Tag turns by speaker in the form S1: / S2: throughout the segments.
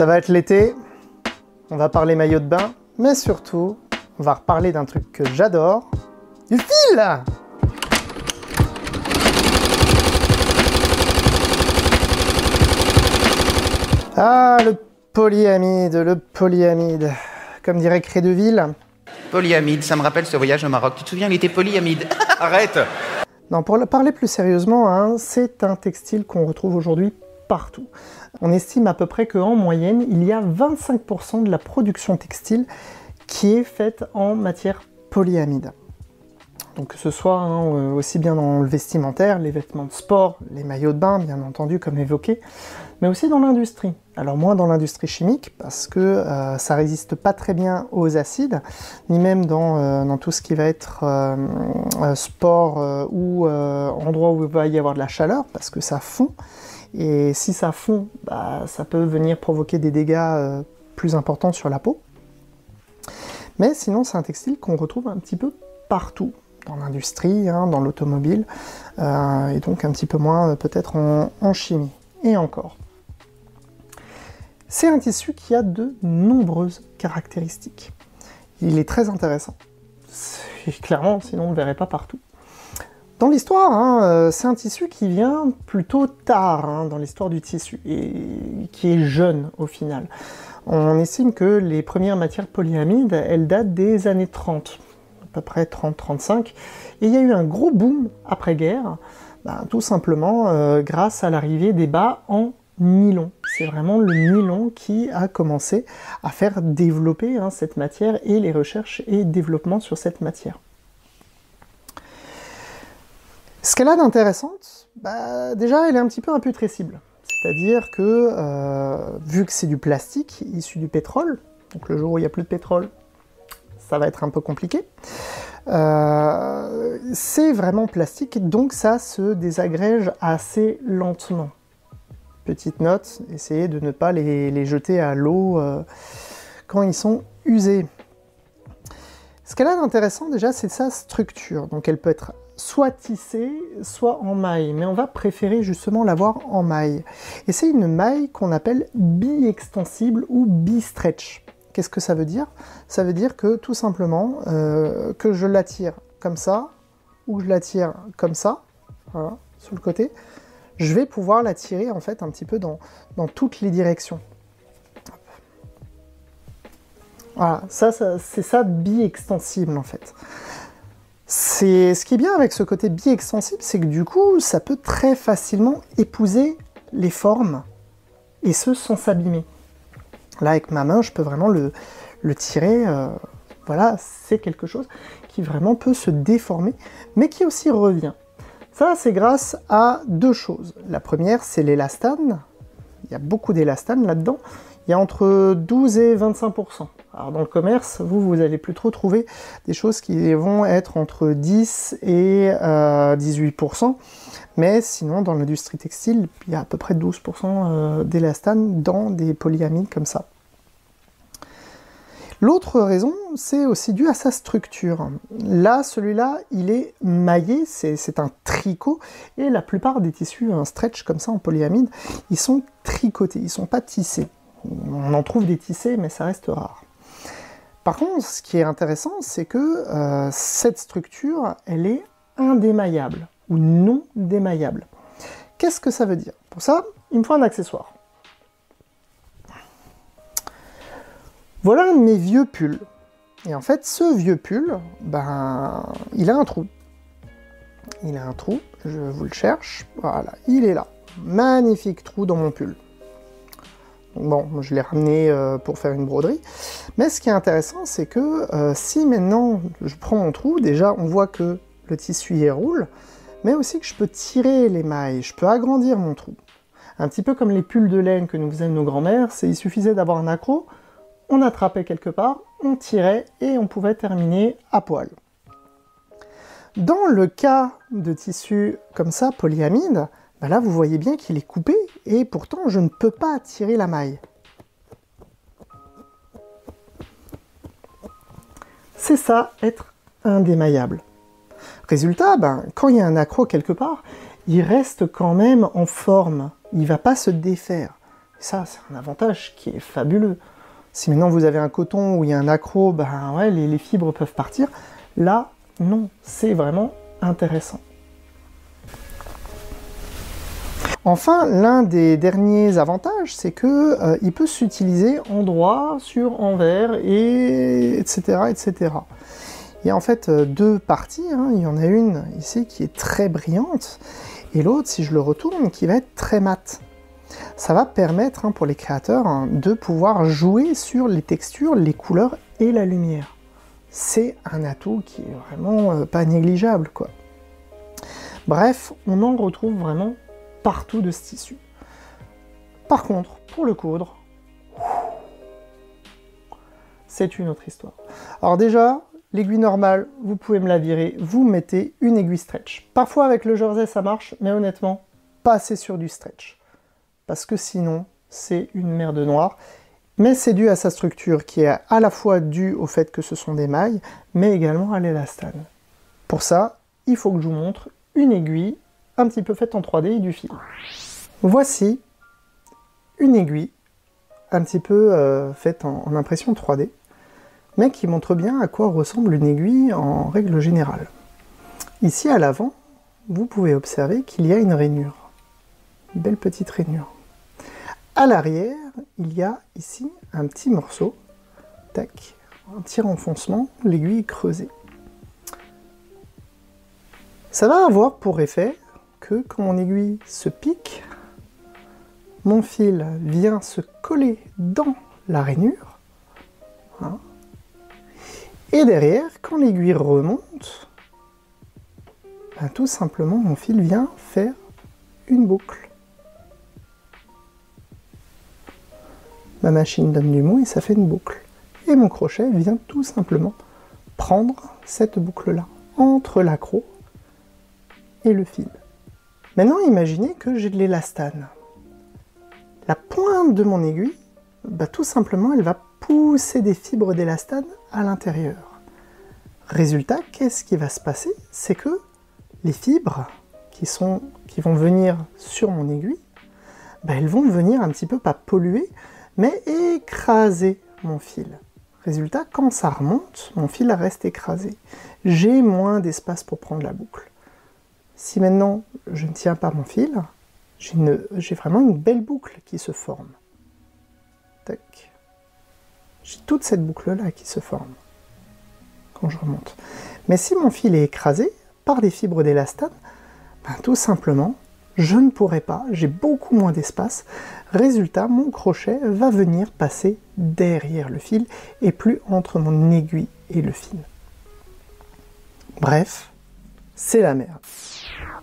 S1: Ça va être l'été, on va parler maillot de bain, mais surtout, on va reparler d'un truc que j'adore, du fil! Ah, le polyamide, comme dirait Crédeville.
S2: Polyamide, ça me rappelle ce voyage au Maroc. Tu te souviens, il était polyamide. Arrête!
S1: Non, pour parler plus sérieusement, hein, c'est un textile qu'on retrouve aujourd'hui partout. On estime à peu près qu'en moyenne, il y a 25% de la production textile qui est faite en matière polyamide. Donc que ce soit aussi bien dans le vestimentaire, les vêtements de sport, les maillots de bain, bien entendu, comme évoqué, mais aussi dans l'industrie. Alors moins dans l'industrie chimique, parce que ça résiste pas très bien aux acides, ni même dans tout ce qui va être sport ou endroit où il va y avoir de la chaleur, parce que ça fond. Et si ça fond, bah, ça peut venir provoquer des dégâts plus importants sur la peau. Mais sinon, c'est un textile qu'on retrouve un petit peu partout, dans l'industrie, hein, dans l'automobile, et donc un petit peu moins peut-être en chimie. Et encore. C'est un tissu qui a de nombreuses caractéristiques. Il est très intéressant. Clairement, sinon on ne le verrait pas partout. Dans l'histoire, hein, c'est un tissu qui vient plutôt tard hein, dans l'histoire du tissu, et qui est jeune au final. On estime que les premières matières polyamides, elles datent des années 30, à peu près 30-35, et il y a eu un gros boom après-guerre, tout simplement grâce à l'arrivée des bas en nylon. C'est vraiment le nylon qui a commencé à faire développer hein, cette matière et les recherches et développements sur cette matière. Ce qu'elle a d'intéressante, déjà elle est un petit peu imputrescible. C'est-à-dire que, vu que c'est du plastique issu du pétrole, donc le jour où il n'y a plus de pétrole, ça va être un peu compliqué, c'est vraiment plastique, donc ça se désagrège assez lentement. Petite note, essayez de ne pas les jeter à l'eau quand ils sont usés. Ce qu'elle a d'intéressant déjà, c'est sa structure. Donc elle peut être soit tissée, soit en maille, mais on va préférer justement l'avoir en maille. Et c'est une maille qu'on appelle bi-extensible ou bi-stretch. Qu'est-ce que ça veut dire? Ça veut dire que tout simplement, que je la tire comme ça, ou je la tire comme ça, voilà, sur le côté, je vais pouvoir la tirer en fait un petit peu dans toutes les directions. Voilà, c'est ça bi-extensible en fait. Ce qui est bien avec ce côté bi-extensible, c'est que du coup, ça peut très facilement épouser les formes, et ce, sans s'abîmer. Là, avec ma main, je peux vraiment le tirer, voilà, c'est quelque chose qui vraiment peut se déformer, mais qui aussi revient. Ça, c'est grâce à deux choses. La première, c'est l'élastane. Il y a beaucoup d'élastane là-dedans. Il y a entre 12 et 25%. Alors dans le commerce, vous allez plus trop trouver des choses qui vont être entre 10 et 18%. Mais sinon, dans l'industrie textile, il y a à peu près 12% d'élastane dans des polyamides comme ça. L'autre raison, c'est aussi dû à sa structure. Là, celui-là, il est maillé, c'est un tricot, et la plupart des tissus, un stretch comme ça en polyamide, ils sont tricotés, ils ne sont pas tissés. On en trouve des tissés, mais ça reste rare. Par contre, ce qui est intéressant, c'est que cette structure, elle est indémaillable, ou non démaillable. Qu'est-ce que ça veut dire? Pour ça, il me faut un accessoire. Voilà un de mes vieux pulls. Et en fait, ce vieux pull, il a un trou. Il a un trou, je vous le cherche. Voilà, il est là. Magnifique trou dans mon pull. Donc bon, je l'ai ramené pour faire une broderie. Mais ce qui est intéressant, c'est que si maintenant je prends mon trou, déjà on voit que le tissu y roule, mais aussi que je peux tirer les mailles, je peux agrandir mon trou. Un petit peu comme les pulls de laine que nous faisaient nos grands-mères, il suffisait d'avoir un accroc, on attrapait quelque part, on tirait et on pouvait terminer à poil. Dans le cas de tissu comme ça, polyamide, là vous voyez bien qu'il est coupé et pourtant je ne peux pas tirer la maille. C'est ça, être indémaillable. Résultat, quand il y a un accroc quelque part, il reste quand même en forme, il ne va pas se défaire. Et ça, c'est un avantage qui est fabuleux. Si maintenant vous avez un coton où il y a un accroc, ben ouais, les fibres peuvent partir. Là, non, c'est vraiment intéressant. Enfin, l'un des derniers avantages, c'est que il peut s'utiliser en droit, sur envers, et etc., etc. Il y a en fait deux parties, hein. Il y en a une ici qui est très brillante, et l'autre, si je le retourne, qui va être très mat. Ça va permettre pour les créateurs de pouvoir jouer sur les textures, les couleurs et la lumière. C'est un atout qui est vraiment pas négligeable, quoi. Bref, on en retrouve vraiment partout de ce tissu. Par contre, pour le coudre, c'est une autre histoire. Alors déjà, l'aiguille normale, vous pouvez me la virer, vous mettez une aiguille stretch. Parfois avec le jersey ça marche, mais honnêtement, pas assez sur du stretch. Parce que sinon, c'est une merde noire. Mais c'est dû à sa structure, qui est à la fois due au fait que ce sont des mailles, mais également à l'élastane. Pour ça, il faut que je vous montre une aiguille un petit peu faite en 3D et du fil. Voici une aiguille un petit peu faite en impression 3D, mais qui montre bien à quoi ressemble une aiguille en règle générale. Ici à l'avant, vous pouvez observer qu'il y a une rainure, une belle petite rainure. À l'arrière, il y a ici un petit morceau, tac, un petit renfoncement, l'aiguille est creusée. Ça va avoir pour effet que quand mon aiguille se pique, mon fil vient se coller dans la rainure, hein, et derrière, quand l'aiguille remonte, ben, tout simplement mon fil vient faire une boucle. Ma machine donne du mou et ça fait une boucle. Et mon crochet vient tout simplement prendre cette boucle-là, entre l'accroc et le fil. Maintenant, imaginez que j'ai de l'élastane. La pointe de mon aiguille, bah, tout simplement, elle va pousser des fibres d'élastane à l'intérieur. Résultat, qu'est-ce qui va se passer? C'est que les fibres qui vont venir sur mon aiguille, bah, elles vont venir un petit peu, pas polluer, mais écraser mon fil. Résultat, quand ça remonte, mon fil reste écrasé. J'ai moins d'espace pour prendre la boucle. Si maintenant je ne tiens pas mon fil, j'ai vraiment une belle boucle qui se forme. Tac. J'ai toute cette boucle-là qui se forme quand je remonte. Mais si mon fil est écrasé par des fibres d'élastane, ben, tout simplement, je ne pourrai pas, j'ai beaucoup moins d'espace. Résultat, mon crochet va venir passer derrière le fil et plus entre mon aiguille et le fil. Bref, c'est la merde.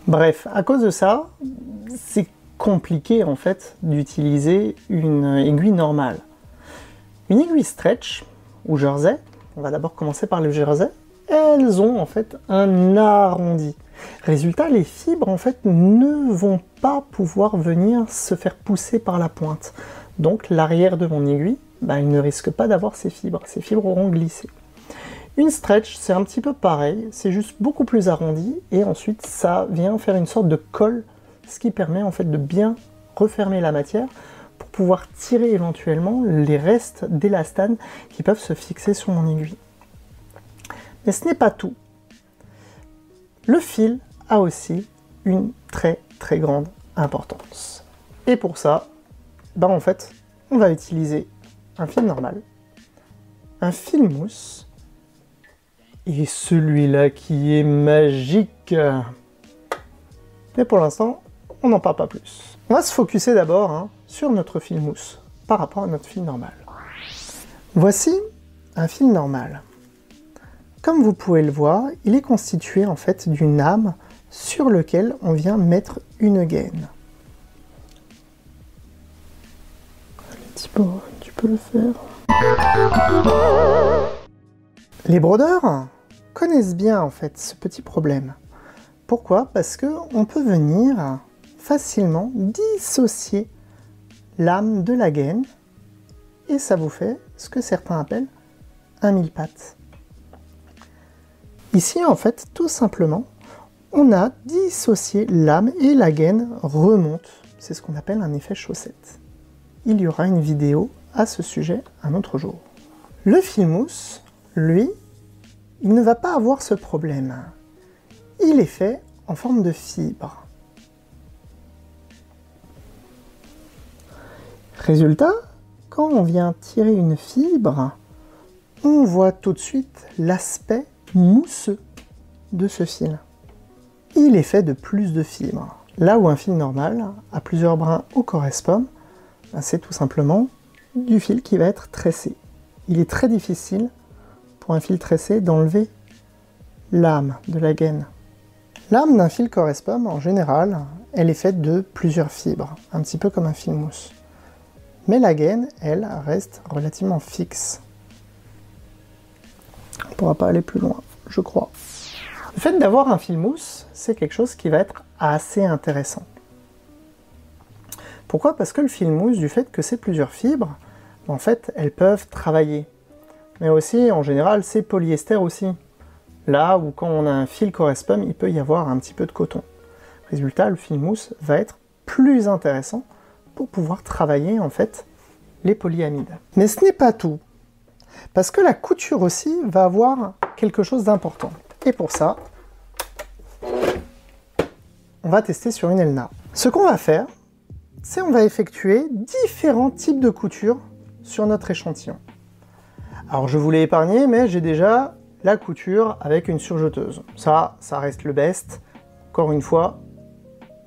S1: Bref, à cause de ça, c'est compliqué en fait d'utiliser une aiguille normale. Une aiguille stretch ou jersey, on va d'abord commencer par le jersey, elles ont en fait un arrondi. Résultat, les fibres en fait ne vont pas pouvoir venir se faire pousser par la pointe. Donc l'arrière de mon aiguille, ben, il ne risque pas d'avoir ces fibres auront glissé. Une stretch, c'est un petit peu pareil, c'est juste beaucoup plus arrondi et ensuite ça vient faire une sorte de colle, ce qui permet en fait de bien refermer la matière pour pouvoir tirer éventuellement les restes d'élastane qui peuvent se fixer sur mon aiguille. Mais ce n'est pas tout. Le fil a aussi une très très grande importance. Et pour ça, ben en fait, on va utiliser un fil normal, un fil mousse, et celui-là qui est magique. Mais pour l'instant, on n'en parle pas plus. On va se focuser d'abord sur notre fil mousse par rapport à notre fil normal. Voici un fil normal. Comme vous pouvez le voir, il est constitué en fait d'une lame sur laquelle on vient mettre une gaine. Allez, Thibaut, tu peux le faire. Les brodeurs connaissent bien en fait ce petit problème. Pourquoi? Parce qu'on peut venir facilement dissocier l'âme de la gaine et ça vous fait ce que certains appellent un mille-pattes. Ici, en fait, tout simplement, on a dissocié l'âme et la gaine remonte. C'est ce qu'on appelle un effet chaussette. il y aura une vidéo à ce sujet un autre jour. Le fil mousse, lui, il ne va pas avoir ce problème. Il est fait en forme de fibre. Résultat, quand on vient tirer une fibre, on voit tout de suite l'aspect mousseux de ce fil. Il est fait de plus de fibres. Là où un fil normal a plusieurs brins au correspond, c'est tout simplement du fil qui va être tressé. Il est très difficile pour un fil tressé d'enlever l'âme de la gaine. L'âme d'un fil correspond, en général, elle est faite de plusieurs fibres, un petit peu comme un fil mousse. Mais la gaine, elle, reste relativement fixe. On ne pourra pas aller plus loin, je crois. Le fait d'avoir un fil mousse, c'est quelque chose qui va être assez intéressant. Pourquoi? Parce que le fil mousse, du fait que c'est plusieurs fibres, en fait, elles peuvent travailler. Mais aussi, en général, c'est polyester aussi. Là où quand on a un fil correspond, il peut y avoir un petit peu de coton. Résultat, le fil mousse va être plus intéressant pour pouvoir travailler en fait les polyamides. Mais ce n'est pas tout, parce que la couture aussi va avoir quelque chose d'important. Et pour ça, on va tester sur une Elna. Ce qu'on va faire, c'est on va effectuer différents types de couture sur notre échantillon. Alors je vous l'ai épargné, mais j'ai déjà la couture avec une surjeteuse. Ça reste le best. Encore une fois,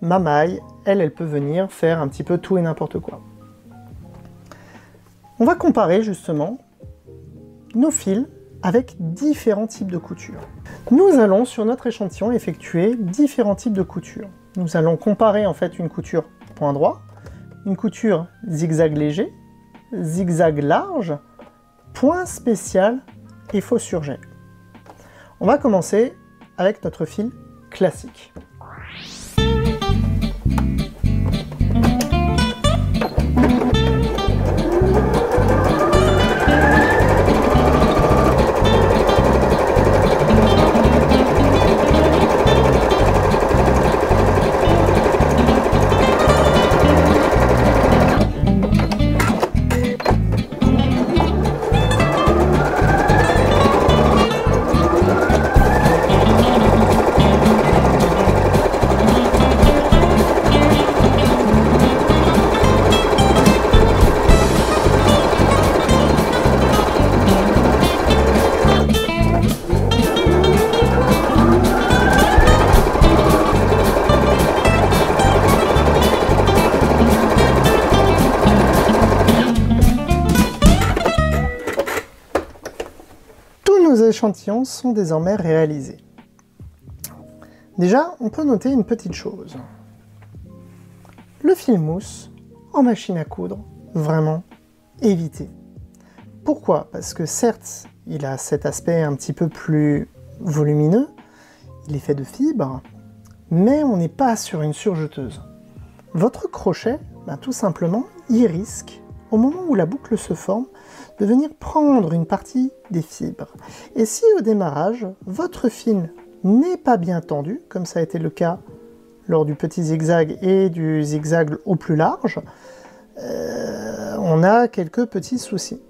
S1: ma maille, elle peut venir faire un petit peu tout et n'importe quoi. On va comparer justement nos fils avec différents types de couture. Nous allons sur notre échantillon effectuer différents types de couture. Nous allons comparer en fait une couture point droit, une couture zigzag léger, zigzag large, point spécial et faux surjet. On va commencer avec notre fil classique. Nos échantillons sont désormais réalisés. Déjà, on peut noter une petite chose. Le fil mousse, en machine à coudre, vraiment éviter. Pourquoi? Parce que certes, il a cet aspect un petit peu plus volumineux, il est fait de fibres, mais on n'est pas sur une surjeteuse. Votre crochet, tout simplement, il risque, au moment où la boucle se forme, de venir prendre une partie des fibres. Et si au démarrage, votre fil n'est pas bien tendu, comme ça a été le cas lors du petit zigzag et du zigzag au plus large, on a quelques petits soucis.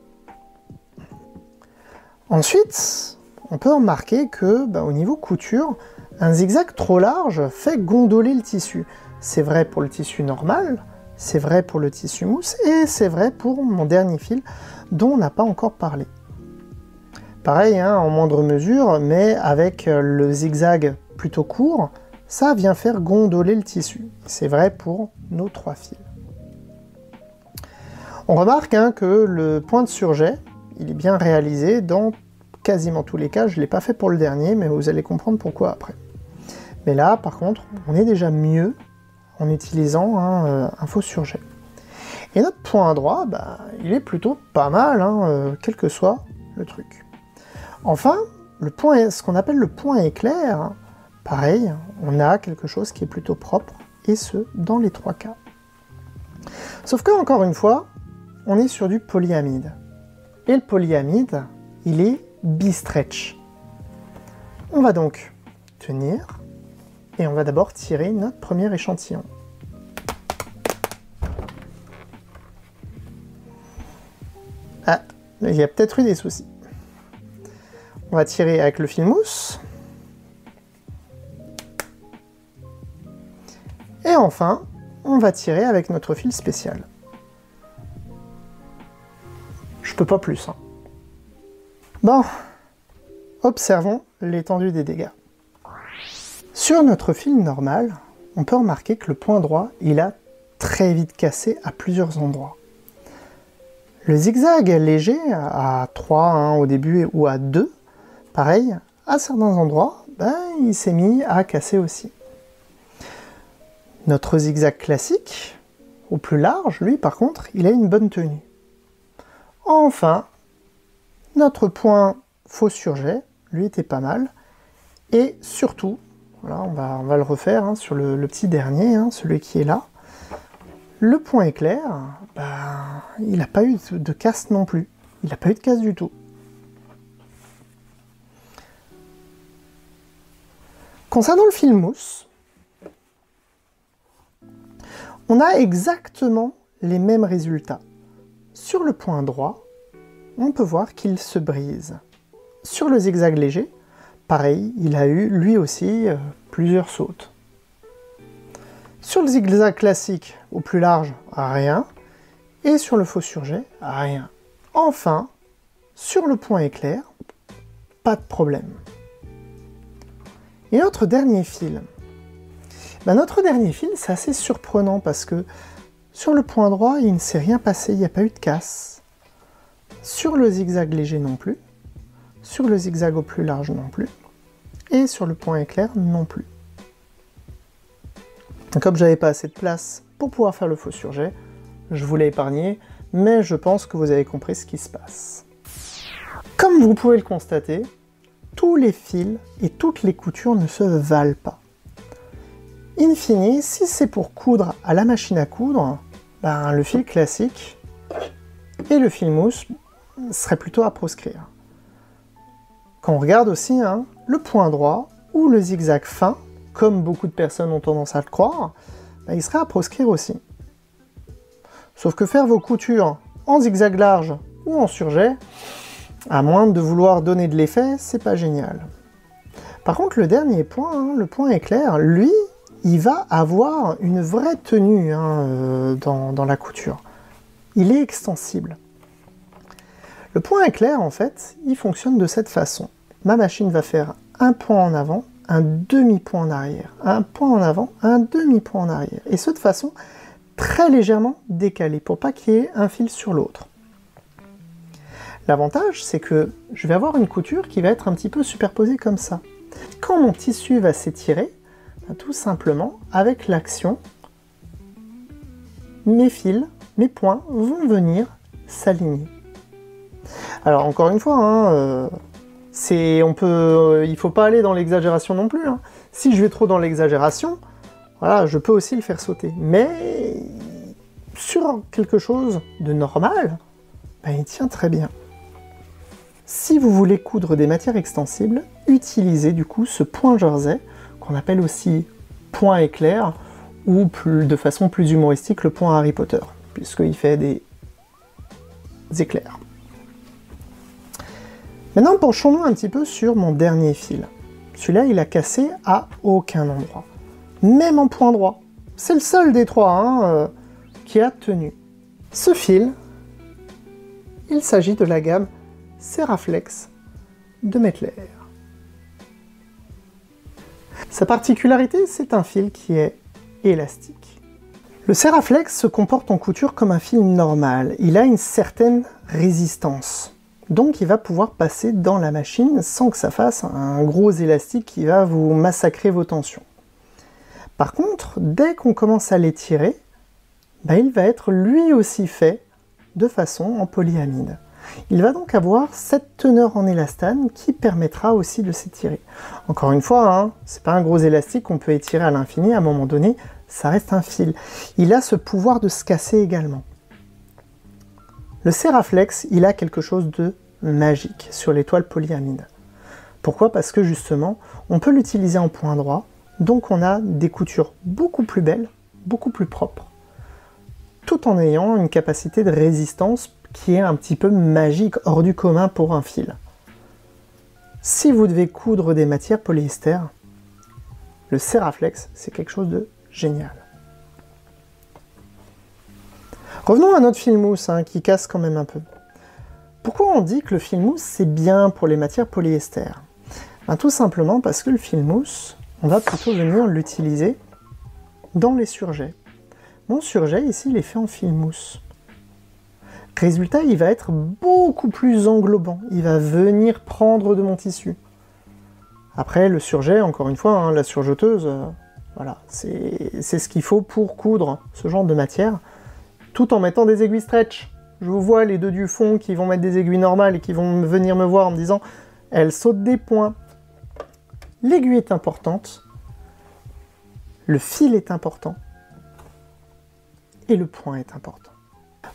S1: Ensuite, on peut remarquer que au niveau couture, un zigzag trop large fait gondoler le tissu. C'est vrai pour le tissu normal, c'est vrai pour le tissu mousse et c'est vrai pour mon dernier fil dont on n'a pas encore parlé. Pareil, en moindre mesure, mais avec le zigzag plutôt court, ça vient faire gondoler le tissu. C'est vrai pour nos 3 fils. On remarque que le point de surjet, il est bien réalisé dans quasiment tous les cas. Je ne l'ai pas fait pour le dernier, mais vous allez comprendre pourquoi après. Mais là, par contre, on est déjà mieux en utilisant un faux surjet. Et notre point droit, il est plutôt pas mal, quel que soit le truc. Enfin, ce qu'on appelle le point éclair, pareil, on a quelque chose qui est plutôt propre, et ce, dans les 3 cas. Sauf que, encore une fois, on est sur du polyamide. Et le polyamide, il est bistretch. On va donc tenir, et on va d'abord tirer notre premier échantillon. il y a peut-être eu des soucis. On va tirer avec le fil mousse. Et enfin, on va tirer avec notre fil spécial. Je peux pas plus. Hein. Bon, observons l'étendue des dégâts. Sur notre fil normal, on peut remarquer que le point droit, il a très vite cassé à plusieurs endroits. Le zigzag léger, à 3 hein, au début ou à 2, pareil, à certains endroits, il s'est mis à casser aussi. Notre zigzag classique, au plus large, lui par contre, il a une bonne tenue. Enfin, notre point faux surjet, lui était pas mal. Et surtout, voilà, on va le refaire hein, sur le petit dernier, hein, celui qui est là. Le point éclair, il n'a pas eu de casse non plus. Il n'a pas eu de casse du tout. Concernant le fil mousse, on a exactement les mêmes résultats. Sur le point droit, on peut voir qu'il se brise. Sur le zigzag léger, pareil, il a eu lui aussi plusieurs sautes. Sur le zigzag classique, au plus large, rien. Et sur le faux surjet, rien. Enfin, sur le point éclair, pas de problème. Et notre dernier fil. Notre dernier fil, c'est assez surprenant parce que sur le point droit, il ne s'est rien passé, il n'y a pas eu de casse. Sur le zigzag léger non plus. Sur le zigzag au plus large non plus. Et sur le point éclair non plus. Comme j'avais pas assez de place pour pouvoir faire le faux surjet, je vous l'ai épargné, mais je pense que vous avez compris ce qui se passe. Comme vous pouvez le constater, tous les fils et toutes les coutures ne se valent pas. In fine, si c'est pour coudre à la machine à coudre, le fil classique et le fil mousse seraient plutôt à proscrire. Quand on regarde aussi, le point droit ou le zigzag fin, comme beaucoup de personnes ont tendance à le croire, il serait à proscrire aussi. Sauf que faire vos coutures en zigzag large ou en surjet, à moins de vouloir donner de l'effet, c'est pas génial. Par contre, le dernier point, le point éclair, lui, il va avoir une vraie tenue dans la couture. Il est extensible. Le point éclair, en fait, il fonctionne de cette façon. Ma machine va faire un point en avant, un demi-point en arrière, un point en avant, un demi-point en arrière. Et ce de façon très légèrement décalée, pour pas qu'il y ait un fil sur l'autre. L'avantage, c'est que je vais avoir une couture qui va être un petit peu superposée comme ça. Quand mon tissu va s'étirer, tout simplement, avec l'action, mes fils, mes points vont venir s'aligner. Alors encore une fois, il ne faut pas aller dans l'exagération non plus. Si je vais trop dans l'exagération, voilà, je peux aussi le faire sauter. Mais sur quelque chose de normal, il tient très bien. Si vous voulez coudre des matières extensibles, utilisez du coup ce point jersey, qu'on appelle aussi point éclair, ou de façon plus humoristique, le point Harry Potter, puisqu'il fait des éclairs. Maintenant, penchons-nous un petit peu sur mon dernier fil. Celui-là, il a cassé à aucun endroit. Même en point droit. C'est le seul des trois qui a tenu. Ce fil, il s'agit de la gamme Seraflex de Mettler. Sa particularité, c'est un fil qui est élastique. Le Seraflex se comporte en couture comme un fil normal. Il a une certaine résistance. Donc il va pouvoir passer dans la machine sans que ça fasse un gros élastique qui va vous massacrer vos tensions. Par contre, dès qu'on commence à l'étirer, il va être lui aussi fait de façon en polyamide. Il va donc avoir cette teneur en élastane qui permettra aussi de s'étirer. Encore une fois, c'est pas un gros élastique qu'on peut étirer à l'infini, à un moment donné, ça reste un fil. Il a ce pouvoir de se casser également. Le Seraflex, il a quelque chose de magique sur les toiles polyamides. Pourquoi? Parce que justement, on peut l'utiliser en point droit, donc on a des coutures beaucoup plus belles, beaucoup plus propres, tout en ayant une capacité de résistance qui est un petit peu magique, hors du commun pour un fil. Si vous devez coudre des matières polyester, le Serraflex, c'est quelque chose de génial. Revenons à notre fil mousse, qui casse quand même un peu. Pourquoi on dit que le fil mousse, c'est bien pour les matières polyester? Tout simplement parce que le fil mousse, on va plutôt venir l'utiliser dans les surjets. Mon surjet, ici, il est fait en fil mousse. Résultat, il va être beaucoup plus englobant. Il va venir prendre de mon tissu. Après, le surjet, encore une fois, la surjeteuse, voilà, c'est ce qu'il faut pour coudre ce genre de matière, tout en mettant des aiguilles stretch. Je vous vois les deux du fond qui vont mettre des aiguilles normales et qui vont venir me voir en me disant « Elle saute des points ». L'aiguille est importante, le fil est important, et le point est important.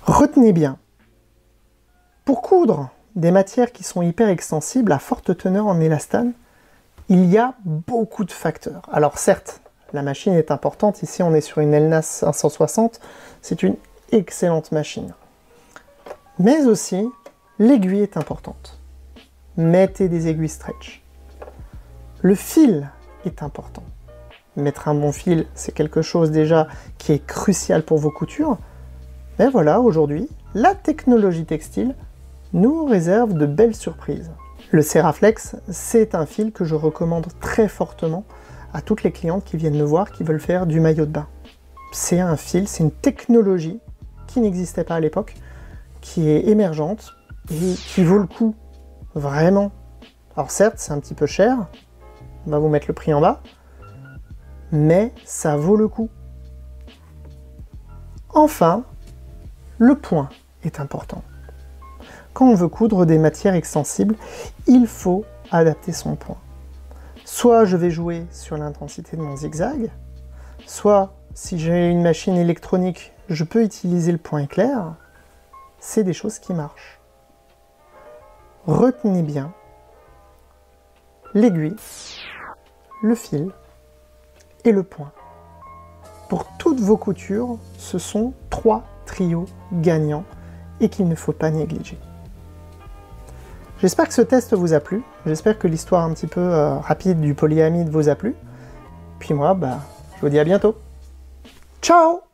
S1: Retenez bien, pour coudre des matières qui sont hyper extensibles, à forte teneur en élastane, il y a beaucoup de facteurs. Alors certes, la machine est importante, ici on est sur une Elnas 560, c'est une excellente machine. Mais aussi, l'aiguille est importante. Mettez des aiguilles stretch. Le fil est important. Mettre un bon fil, c'est quelque chose déjà qui est crucial pour vos coutures. Mais voilà, aujourd'hui, la technologie textile nous réserve de belles surprises. Le Serraflex, c'est un fil que je recommande très fortement à toutes les clientes qui viennent me voir, qui veulent faire du maillot de bain. C'est un fil, c'est une technologie qui n'existait pas à l'époque, qui est émergente et qui vaut le coup, vraiment. Alors certes, c'est un petit peu cher, on va vous mettre le prix en bas, mais ça vaut le coup. Enfin, le point est important. Quand on veut coudre des matières extensibles, il faut adapter son point. Soit je vais jouer sur l'intensité de mon zigzag, soit si j'ai une machine électronique, je peux utiliser le point éclair. C'est des choses qui marchent. Retenez bien l'aiguille, le fil et le point. Pour toutes vos coutures, ce sont 3 trios gagnants et qu'il ne faut pas négliger. J'espère que ce test vous a plu, j'espère que l'histoire un petit peu rapide du polyamide vous a plu. Puis moi, je vous dis à bientôt. Ciao!